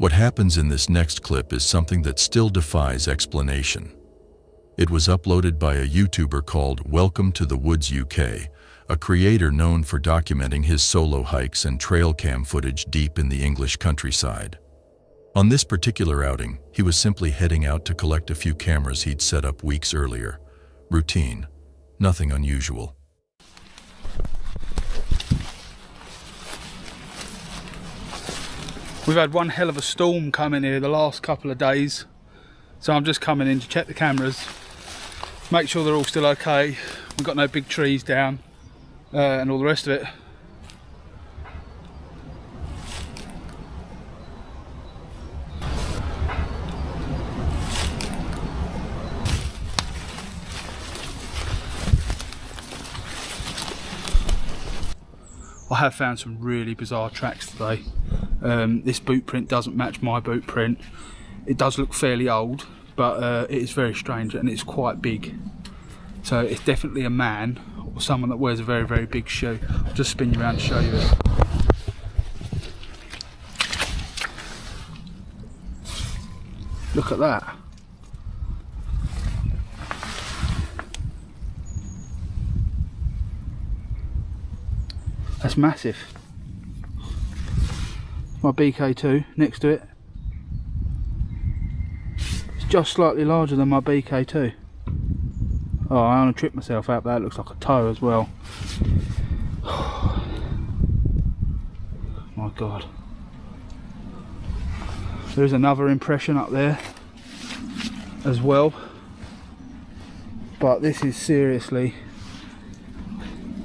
What happens in this next clip is something that still defies explanation. It was uploaded by a YouTuber called Welcome to the Woods UK, a creator known for documenting his solo hikes and trail cam footage deep in the English countryside. On this particular outing, he was simply heading out to collect a few cameras he'd set up weeks earlier. Routine, nothing unusual. We've had one hell of a storm come in here the last couple of days, so I'm just coming in to check the cameras, make sure they're all still okay, we've got no big trees down and all the rest of it. I have found some really bizarre tracks today. This boot print doesn't match my boot print. It does look fairly old, but it is very strange and it's quite big. So it's definitely a man or someone that wears a very, very big shoe. I'll just spin you around to show you it. Look at that. That's massive. My BK2 next to it. It's just slightly larger than my BK2. Oh, I want to trip myself out. That looks like a toe as well. My God. There's another impression up there as well. But this is seriously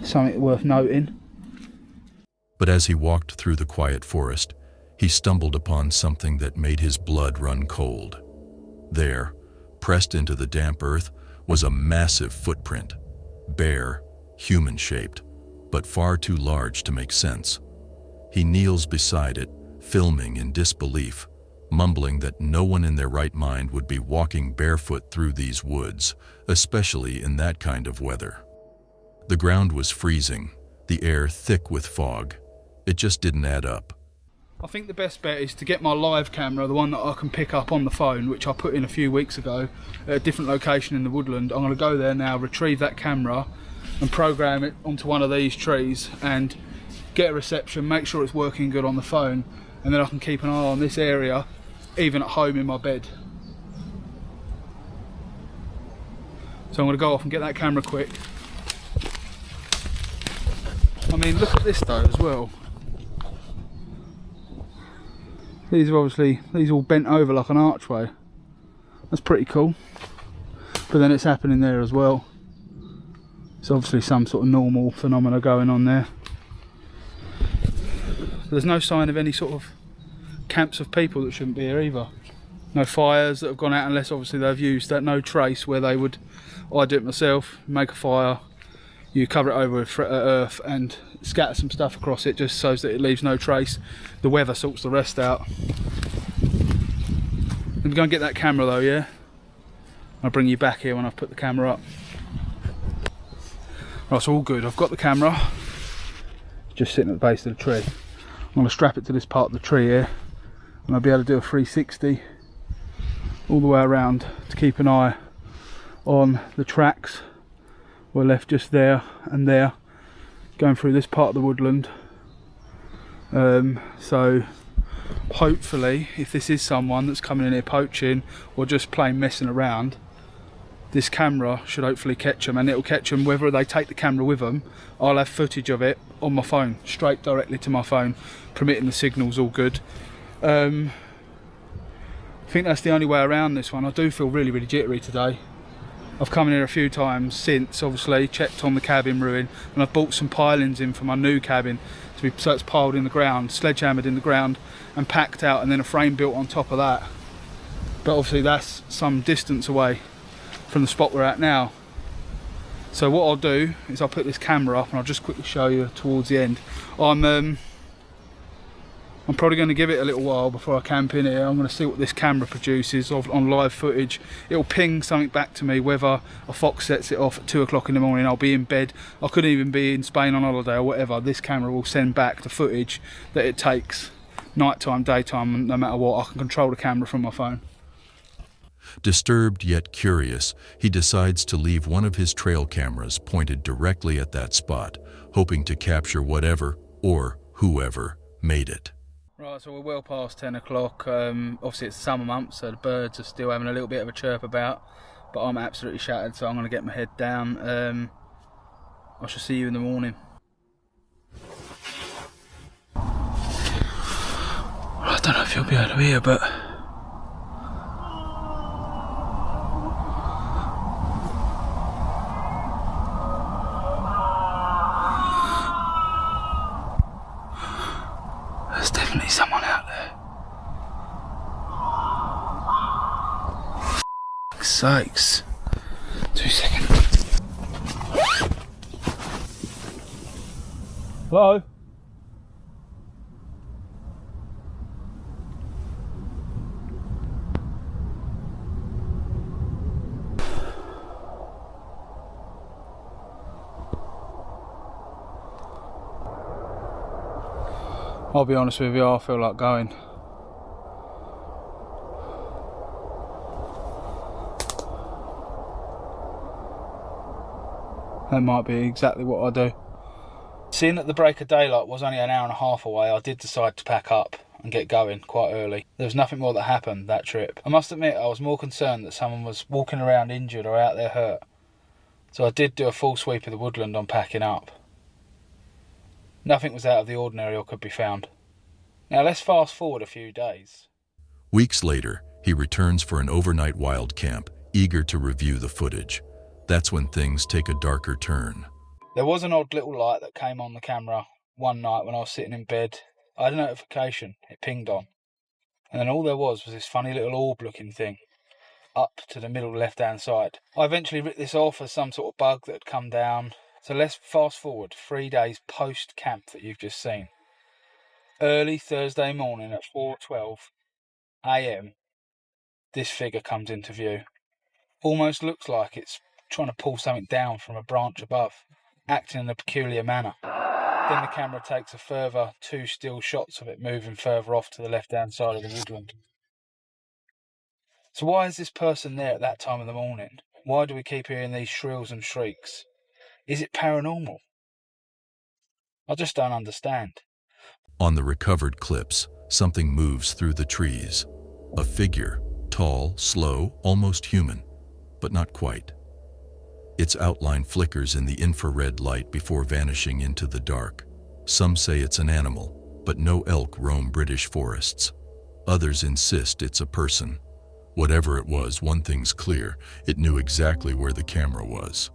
something worth noting. But as he walked through the quiet forest, he stumbled upon something that made his blood run cold. There, pressed into the damp earth, was a massive footprint, bare, human-shaped, but far too large to make sense. He kneels beside it, filming in disbelief, mumbling that no one in their right mind would be walking barefoot through these woods, especially in that kind of weather. The ground was freezing, the air thick with fog. It just didn't add up. I think the best bet is to get my live camera, the one that I can pick up on the phone, which I put in a few weeks ago at a different location in the woodland. I'm going to go there now, retrieve that camera and program it onto one of these trees and get a reception, make sure it's working good on the phone, and then I can keep an eye on this area even at home in my bed. So I'm going to go off and get that camera quick. I mean, look at this though as well. These are obviously, these all bent over like an archway. That's pretty cool. But then it's happening there as well. It's obviously some sort of normal phenomena going on there. There's no sign of any sort of camps of people that shouldn't be here either. No fires that have gone out unless obviously they've used that, no trace where they would, I do it myself, make a fire, you cover it over with earth and scatter some stuff across it just so that it leaves no trace. The weather sorts the rest out. I'm going to get that camera though, yeah? I'll bring you back here when I've put the camera up. Right, it's all good. I've got the camera. Just sitting at the base of the tree. I'm going to strap it to this part of the tree here and I'll be able to do a 360 all the way around to keep an eye on the tracks. We're left just there and there, going through this part of the woodland. So hopefully, if this is someone that's coming in here poaching or just plain messing around, this camera should hopefully catch them, and it'll catch them whether they take the camera with them. I'll have footage of it on my phone, straight directly to my phone, permitting the signals all good. I think that's the only way around this one. I do feel really, really jittery today. I've come in here a few times since, obviously, checked on the cabin ruin, and I've bought some pilings in for my new cabin, so it's piled in the ground, sledgehammered in the ground and packed out, and then a frame built on top of that. But obviously that's some distance away from the spot we're at now. So what I'll do is I'll put this camera up and I'll just quickly show you towards the end. I'm probably going to give it a little while before I camp in here. I'm going to see what this camera produces on live footage. It'll ping something back to me, whether a fox sets it off at 2 o'clock in the morning, I'll be in bed, I could even be in Spain on holiday or whatever. This camera will send back the footage that it takes nighttime, daytime, no matter what, I can control the camera from my phone. Disturbed yet curious, he decides to leave one of his trail cameras pointed directly at that spot, hoping to capture whatever or whoever made it. Right, so we're well past 10 o'clock. Obviously it's summer month, so the birds are still having a little bit of a chirp about, but I'm absolutely shattered, so I'm going to get my head down. I shall see you in the morning. I don't know if you'll be able to hear, but there's definitely someone out there. For sakes. 2 seconds. Hello? I'll be honest with you, I feel like going. That might be exactly what I do. Seeing that the break of daylight was only an hour and a half away, I did decide to pack up and get going quite early. There was nothing more that happened that trip. I must admit I was more concerned that someone was walking around injured or out there hurt. So I did do a full sweep of the woodland on packing up. Nothing was out of the ordinary or could be found. Now let's fast forward a few days. Weeks later, he returns for an overnight wild camp, eager to review the footage. That's when things take a darker turn. There was an odd little light that came on the camera one night when I was sitting in bed. I had a notification, it pinged on. And then all there was this funny little orb-looking thing up to the middle left-hand side. I eventually ripped this off as some sort of bug that had come down. So let's fast forward 3 days post-camp that you've just seen. Early Thursday morning at 4:12 AM, this figure comes into view. Almost looks like it's trying to pull something down from a branch above, acting in a peculiar manner. Then the camera takes a further 2 still shots of it moving further off to the left-hand side of the woodland. So why is this person there at that time of the morning? Why do we keep hearing these shrills and shrieks? Is it paranormal? I just don't understand. On the recovered clips, something moves through the trees. A figure, tall, slow, almost human, but not quite. Its outline flickers in the infrared light before vanishing into the dark. Some say it's an animal, but no elk roam British forests. Others insist it's a person. Whatever it was, one thing's clear: it knew exactly where the camera was.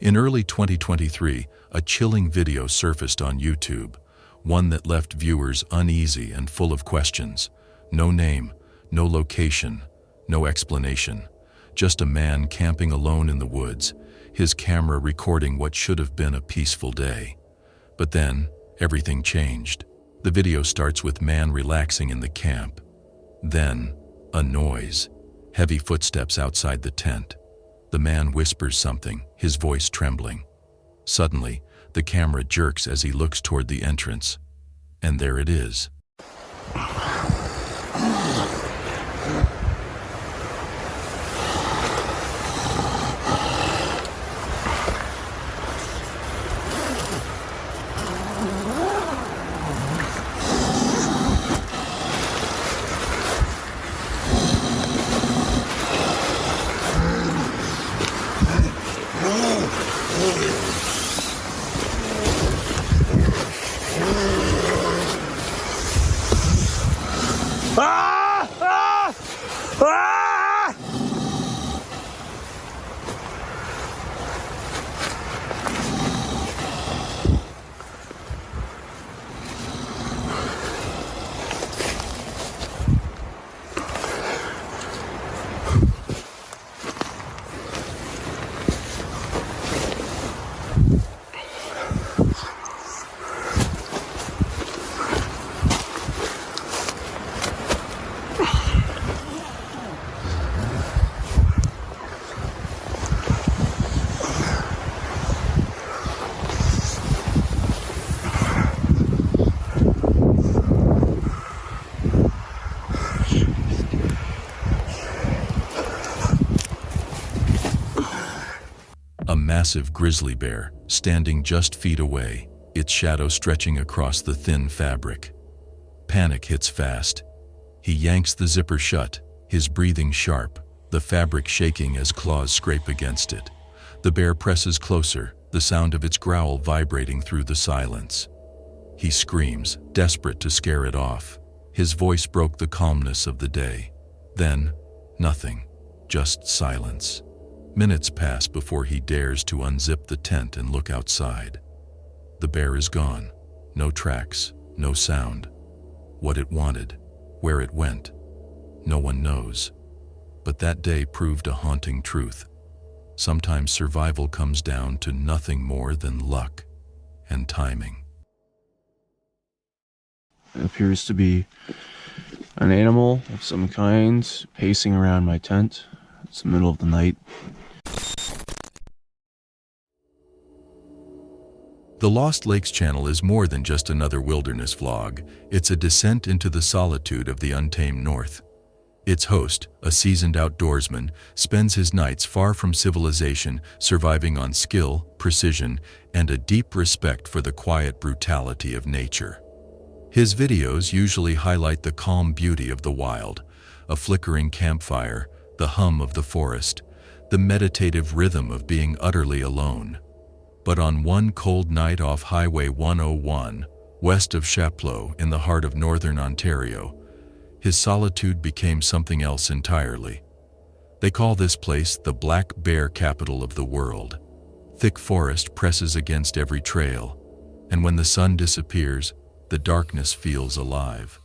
In early 2023, a chilling video surfaced on YouTube, one that left viewers uneasy and full of questions. No name, no location, no explanation. Just a man camping alone in the woods, his camera recording what should have been a peaceful day. But then, everything changed. The video starts with man relaxing in the camp. Then, a noise. Heavy footsteps outside the tent. The man whispers something, his voice trembling. Suddenly, the camera jerks as he looks toward the entrance. And there it is. massive grizzly bear, standing just feet away, its shadow stretching across the thin fabric. Panic hits fast. He yanks the zipper shut, his breathing sharp, the fabric shaking as claws scrape against it. The bear presses closer, the sound of its growl vibrating through the silence. He screams, desperate to scare it off. His voice broke the calmness of the day. Then, nothing, just silence. Minutes pass before he dares to unzip the tent and look outside. The bear is gone. No tracks, no sound. What it wanted, where it went, no one knows. But that day proved a haunting truth. Sometimes survival comes down to nothing more than luck and timing. It appears to be an animal of some kind pacing around my tent. It's the middle of the night. The Lost Lakes channel is more than just another wilderness vlog. It's a descent into the solitude of the untamed north. Its host, a seasoned outdoorsman, spends his nights far from civilization, surviving on skill, precision, and a deep respect for the quiet brutality of nature. His videos usually highlight the calm beauty of the wild, a flickering campfire, the hum of the forest, the meditative rhythm of being utterly alone. But on one cold night off Highway 101, west of Chapleau in the heart of northern Ontario, his solitude became something else entirely. They call this place the Black Bear capital of the world. Thick forest presses against every trail, and when the sun disappears, the darkness feels alive.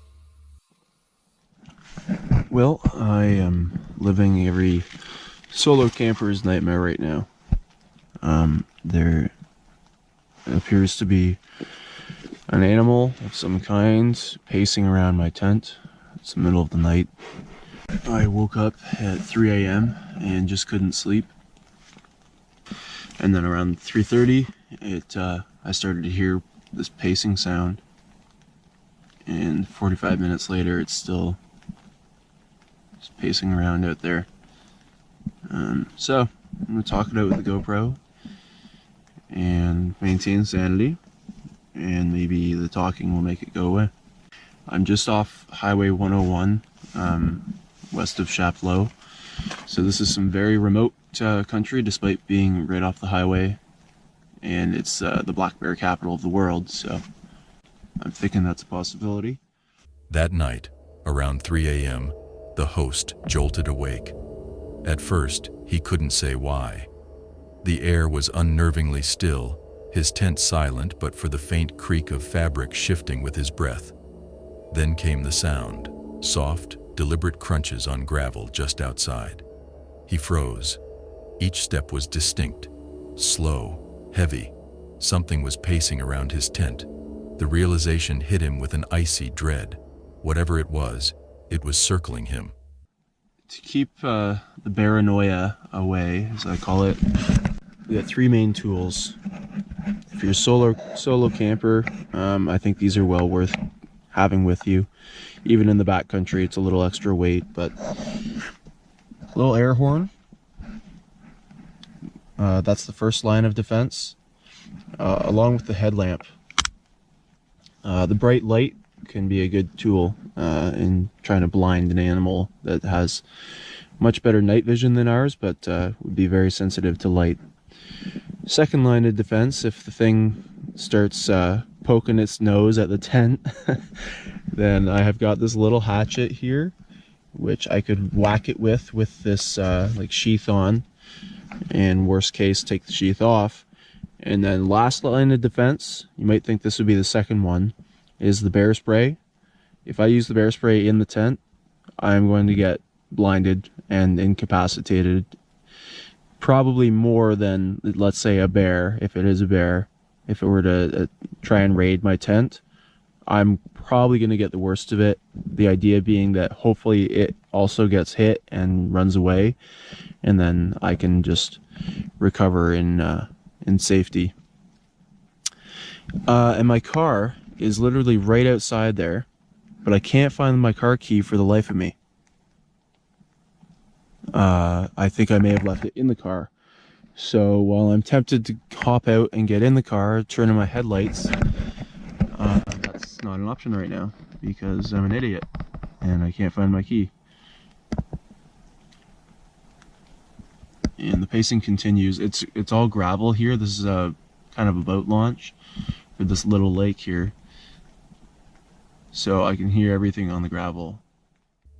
Well, I am living every solo camper's nightmare right now. There appears to be an animal of some kind pacing around my tent. It's the middle of the night. I woke up at 3 a.m. and just couldn't sleep. And then around 3:30, I started to hear this pacing sound. And 45 minutes later, it's still just pacing around out there. So I'm gonna talk it out with the GoPro and maintain sanity, and maybe the talking will make it go away. I'm just off Highway 101, west of Chapleau. So this is some very remote country, despite being right off the highway, and it's the black bear capital of the world, so I'm thinking that's a possibility. That night, around 3 a.m., the host jolted awake. At first, he couldn't say why. The air was unnervingly still, his tent silent but for the faint creak of fabric shifting with his breath. Then came the sound, soft, deliberate crunches on gravel just outside. He froze. Each step was distinct, slow, heavy. Something was pacing around his tent. The realization hit him with an icy dread. Whatever it was circling him. To keep the paranoia away, as I call it, we got three main tools. If you're a solo camper, I think these are well worth having with you. Even in the backcountry, it's a little extra weight, but a little air horn. That's the first line of defense, along with the headlamp. The bright light can be a good tool in trying to blind an animal that has much better night vision than ours, but would be very sensitive to light. Second line of defense, if the thing starts poking its nose at the tent, then I have got this little hatchet here, which I could whack it with this like sheath on, and worst case, take the sheath off. And then last line of defense, you might think this would be the second one, is the bear spray. If I use the bear spray in the tent, I'm going to get blinded and incapacitated. Probably more than, let's say, a bear, if it is a bear. If it were to try and raid my tent, I'm probably going to get the worst of it. The idea being that hopefully it also gets hit and runs away, and then I can just recover in safety. And my car is literally right outside there, but I can't find my car key for the life of me. I think I may have left it in the car. So while I'm tempted to hop out and get in the car, turn on my headlights, that's not an option right now because I'm an idiot and I can't find my key. And the pacing continues. It's all gravel here. This is a kind of a boat launch for this little lake here. So I can hear everything on the gravel.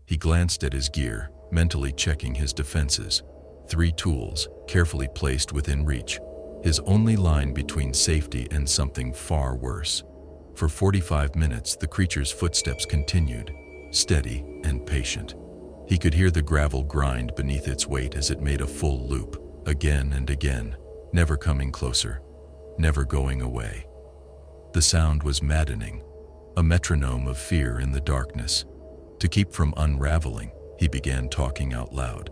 He glanced at his gear, mentally checking his defenses. 3 tools, carefully placed within reach. His only line between safety and something far worse. For 45 minutes, the creature's footsteps continued, steady and patient. He could hear the gravel grind beneath its weight as it made a full loop, again and again, never coming closer, never going away. The sound was maddening, a metronome of fear in the darkness. To keep from unraveling, he began talking out loud.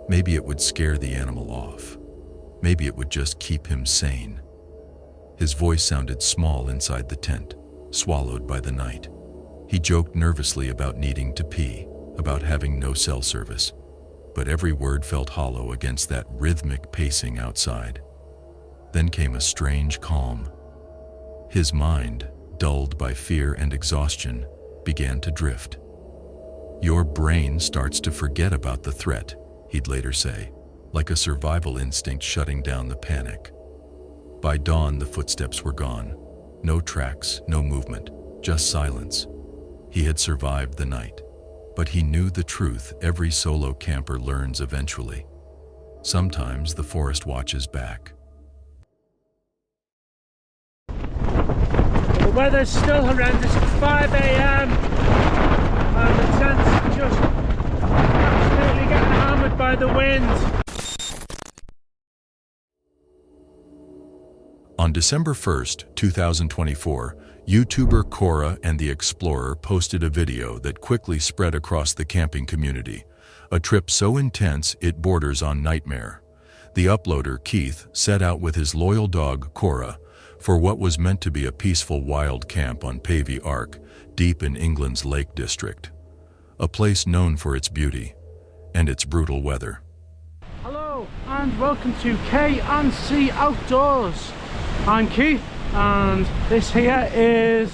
Maybe it would scare the animal off. Maybe it would just keep him sane. His voice sounded small inside the tent, swallowed by the night. He joked nervously about needing to pee, about having no cell service. But every word felt hollow against that rhythmic pacing outside. Then came a strange calm. His mind, dulled by fear and exhaustion, began to drift. Your brain starts to forget about the threat, he'd later say, like a survival instinct shutting down the panic. By dawn, the footsteps were gone. No tracks, no movement, just silence. He had survived the night, but he knew the truth every solo camper learns eventually. Sometimes the forest watches back. The weather's still horrendous. It's 5 AM and the tent's just absolutely getting hammered by the wind. On December 1st, 2024, YouTuber Cora and the Explorer posted a video that quickly spread across the camping community. A trip so intense it borders on nightmare. The uploader, Keith, set out with his loyal dog, Cora, for what was meant to be a peaceful wild camp on Pavey Ark, deep in England's Lake District. A place known for its beauty and its brutal weather. Hello and welcome to K&C Outdoors. I'm Keith and this here is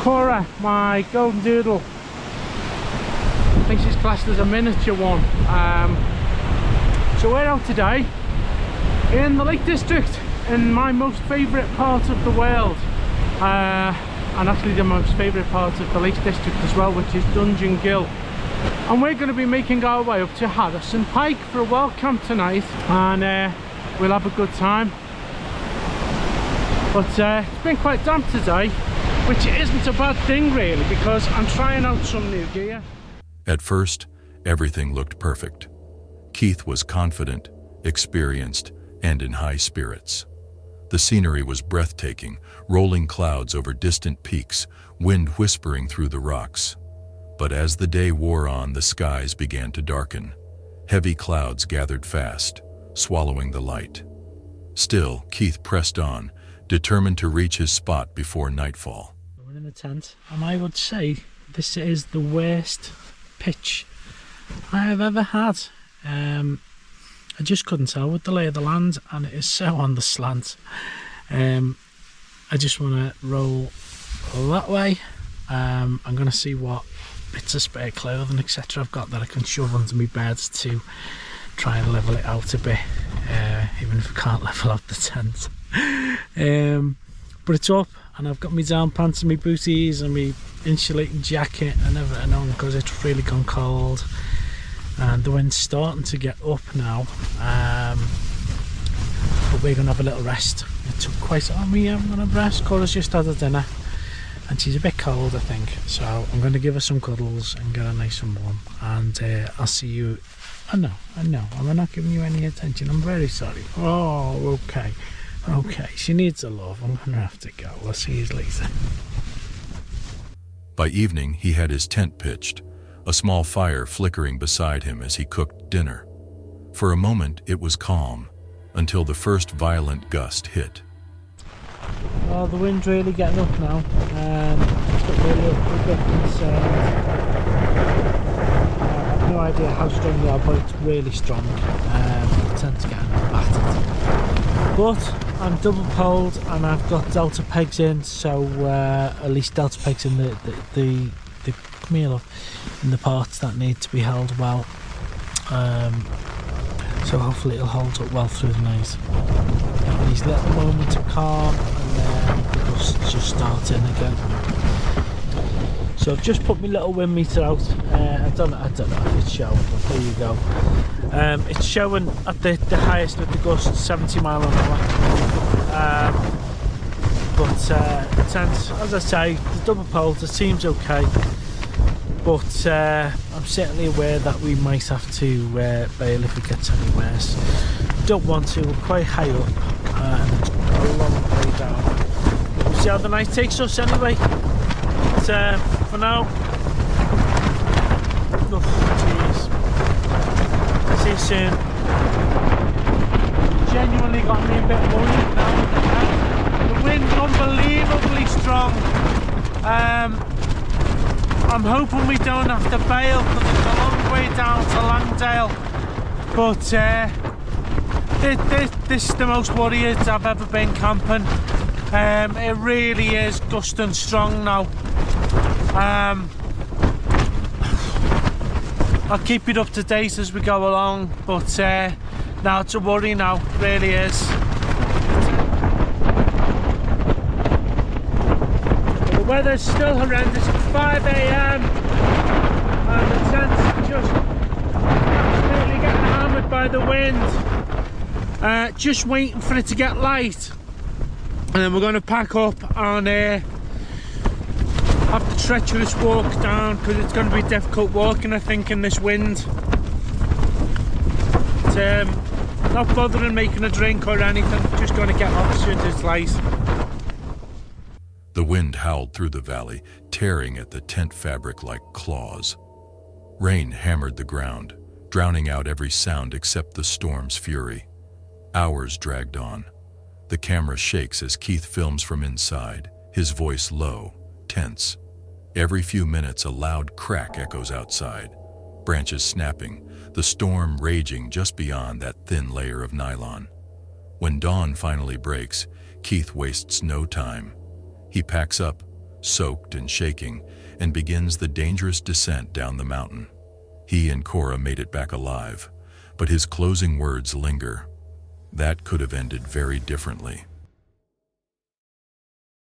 Cora, my golden doodle. I think she's classed as a miniature one. So we're out today in the Lake District, in my most favourite part of the world, and actually the most favourite part of the Lake District as well, which is Dungeon Gill. And we're going to be making our way up to Harrison Pike for a wild camp tonight, and we'll have a good time. But it's been quite damp today, which isn't a bad thing really, because I'm trying out some new gear. At first, everything looked perfect. Keith was confident, experienced, and in high spirits. The scenery was breathtaking, rolling clouds over distant peaks, wind whispering through the rocks. But as the day wore on, the skies began to darken. Heavy clouds gathered fast, swallowing the light. Still, Keith pressed on, determined to reach his spot before nightfall. We're in a tent, and I would say this is the worst pitch I have ever had. I just couldn't tell with the lay of the land, and it is so on the slant. I just want to roll that way. I'm going to see what bits of spare clothing etc I've got that I can shove onto my bed to try and level it out a bit, even if I can't level out the tent. But it's up, and I've got my down pants and my booties and my insulating jacket and everything on because it's really gone cold. And the wind's starting to get up now, but we're going to have a little rest. It took quite I'm going to rest. Cora's just had her dinner and she's a bit cold I think, so I'm going to give her some cuddles and get her nice and warm, and I'll see you. I know I'm not giving you any attention, I'm very sorry. Oh, okay, she needs a love. I'm going to have to go. I'll see you later. By evening, he had his tent pitched, a small fire flickering beside him as he cooked dinner. For a moment, it was calm, until the first violent gust hit. Oh, the wind's really getting up now. It's got really up, a bit concerned. I have no idea how strong they are, but it's really strong. tend to get battered. But I'm double poled and I've got delta pegs in, so at least delta pegs in the come here, look, in the parts that need to be held well. So hopefully it'll hold up well through the night. Having these little moments of calm, and then the gusts just start in again. So I've just put my little wind meter out. I don't know if it's showing, but there you go. It's showing at the highest with the gusts 70 mile an hour. But it tends, as I say, the double poles, it seems okay. But I'm certainly aware that we might have to bail if it gets any worse. Don't want to, we're quite high up and a long way down. We'll see how the night takes us anyway. But for now, oh jeez, see you soon. Genuinely got me a bit worried now. The wind's unbelievably strong. I'm hoping we don't have to bail because it's a long way down to Langdale. But this is the most worried I've ever been camping. It really is gusting strong now. I'll keep it up to date as we go along, but now it's a worry now, it really is. The weather's still horrendous. It's 5 AM and the tent's just absolutely getting hammered by the wind. Just waiting for it to get light, and then we're going to pack up and have the treacherous walk down, because it's going to be difficult walking, I think, in this wind. But, not bothering making a drink or anything, just going to get off as soon as it's light. The wind howled through the valley, tearing at the tent fabric like claws. Rain hammered the ground, drowning out every sound except the storm's fury. Hours dragged on. The camera shakes as Keith films from inside, his voice low, tense. Every few minutes a loud crack echoes outside, branches snapping, the storm raging just beyond that thin layer of nylon. When dawn finally breaks, Keith wastes no time. He packs up, soaked and shaking, and begins the dangerous descent down the mountain. He and Cora made it back alive, but his closing words linger. That could have ended very differently.